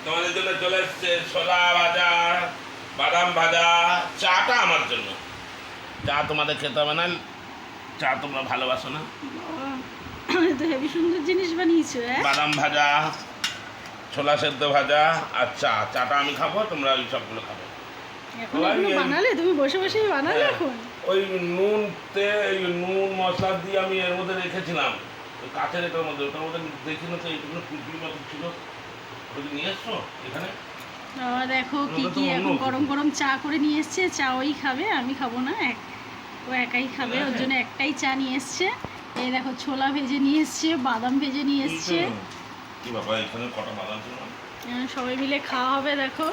তোমাদের জন্য চলে এসছে ছোলা ভাজা, বাদাম ভাজা। চাটা আমার জন্য। চা তোমাদের খেতে হবে না, চা তোমরা ভালোবাসো না। তো হেবি সুন্দর জিনিস বানিয়েছো। বাদাম ভাজা, ছোলা সেদ্ধ ভাজা আর চা। চাটা আমি খাবো, তোমরা ওই সবগুলো খাবে। এখন এগুলো বানালে তুমি বসে বসেই বানালে এখন? ওই নুন মশলা দিয়ে আমি এর মধ্যে রেখেছিলাম, ওই কাঁচের এটার মধ্যে। ওটার মধ্যে দেখি না তো এইগুলো পিঁপড়ি মতো ছিল, ওটা নিয়ে এসছো এখানে। দেখো কি কি এখন গরম গরম চা করে নিয়ে এসছে। চা ওই খাবে, আমি খাবো না। ও একাই খাবে, ওর জন্য একটাই চা নিয়ে এসছে। এই দেখো ছোলা ভেজে নিয়ে এসছে, বাদাম ভেজে নিয়ে এসছে। কি বাবা, এখানে কটা বাদাম ছিল? সবাই মিলে খাওয়া হবে। দেখো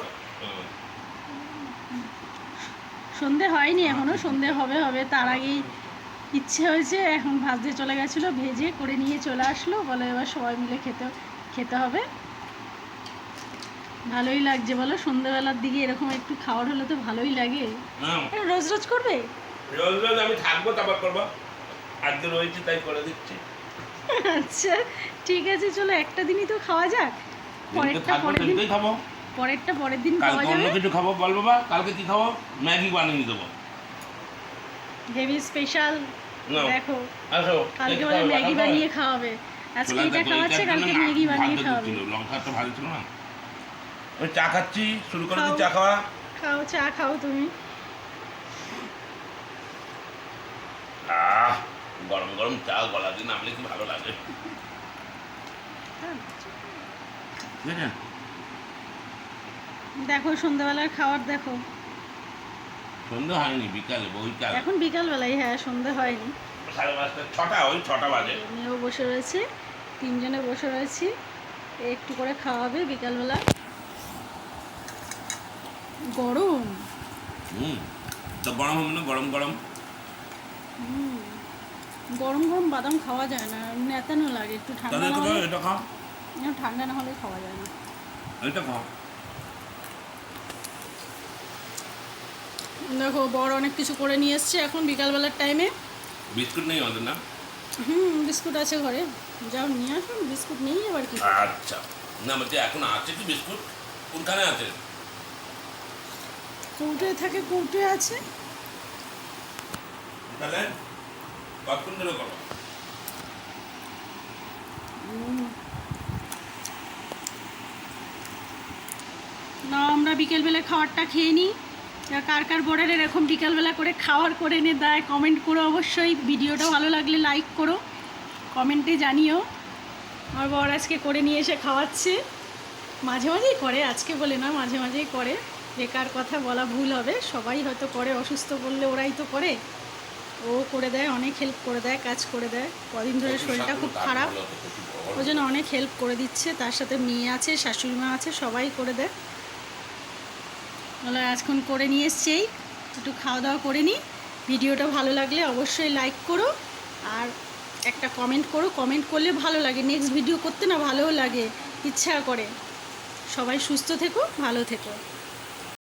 সন্ধে হয়নি এখনো, সন্ধে হবে হবে। তার আগেই ইচ্ছে হয়েছে, এখন ভাজতে চলে গেছিলো, ভেজে করে নিয়ে চলে আসলো। বলে এবার সবাই মিলে খেতে হবে। ভালোই লাগছে বলো, সন্ধ্যেবেলার দিকে এরকম একটু খাওয়ার হলে তো ভালোই লাগে। রোজ রোজ করবে? রোজ রোজ আমি থাকবো, তারপর করবো। আজকে রয়েছে তাই করে দিচ্ছি। আচ্ছা ঠিক আছে, চলো একটা দিনই তো খাওয়া যাক। পরেরটা পরের দিন খাবো। পরেরটা পরের দিন খাওয়া যাবে। অন্য কিছু খাবো বল বাবা। কালকে কি খাবো? ম্যাগি বানিয়ে দেবো। Heavy special. দেখো আসো, কালকে বলে ম্যাগি বানিয়ে খাওয়াবে। আজকে এটা খাওয়াচ্ছে, কালকে ম্যাগি বানিয়ে খাওয়াবে। লঙ্কাটা ভালো ছিল না। ওই চা খাচ্ছি, শুরু করে দিই চা খাওয়া। খাও, চা খাও তুমি। গরম গরম চা গলা দিয়ে নামলে কি ভালো লাগে। দেখো সন্ধ্যাবেলার খাবার দেখো। সন্ধ্যা হয়নি, বিকালে বইকাল। এখন বিকাল বেলায়, হ্যাঁ সন্ধ্যা হয়নি। 5:30 6টা, ওই 6টা বাজে। মেয়েও বসে রয়েছে, তিনজনে বসে রয়েছি। একটু করে খাওয়াবে বিকালবেলা। গরম। তো গরম হবে না? গরম গরম গরম গরম বাদাম খাওয়া যায় না, নেতানো লাগে। একটু ঠান্ডা না হলে, এটা খাও। ঠান্ডা না হলে খাওয়া যায় না। এটা খাও। দেখো বড় অনেক কিছু করে নিয়ে এসছে এখন বিকালবেলার টাইমে। বিস্কুট নেই আমাদের না? বিস্কুট আছে ঘরে, যাও নিয়ে আসুন। বিস্কুট নেই আবার কি? আচ্ছা, না বলছি এখন আছে কি বিস্কুট? কোনখানে আছে? কৌটোয় থাকে, কৌটোয় আছে। তাহলে কতক্ষণ ধরে করো? না আমরা বিকেলবেলা খাবারটা খেয়ে নিই। কার কার বরের এরকম বিকালবেলা করে খাওয়ার করে এনে দেয় কমেন্ট করো অবশ্যই। ভিডিওটা ভালো লাগলে লাইক করো, কমেন্টে জানিও। আমার বর আজকে করে নিয়ে এসে খাওয়াচ্ছে। মাঝে মাঝেই করে, আজকে বলে না, মাঝে মাঝেই করে। বেকার কথা বলা ভুল হবে, সবাই হয়তো করে। অসুস্থ বললে ওরাই তো করে। ও করে দেয়, অনেক হেল্প করে দেয়, কাজ করে দেয়। কদিন ধরে শরীরটা খুব খারাপ, ওই জন্য অনেক হেল্প করে দিচ্ছে। তার সাথে মেয়ে আছে, শাশুড়ি মা আছে, সবাই করে দেয়। বলে আজক্ষণ করে নিয়ে এসছেই, একটু খাওয়া দাওয়া করে নিই। ভিডিওটা ভালো লাগলে অবশ্যই লাইক করো আর একটা কমেন্ট করো। কমেন্ট করলে ভালো লাগে, নেক্সট ভিডিও করতে না ভালোও লাগে, ইচ্ছা করে। সবাই সুস্থ থেকো, ভালো থেকো।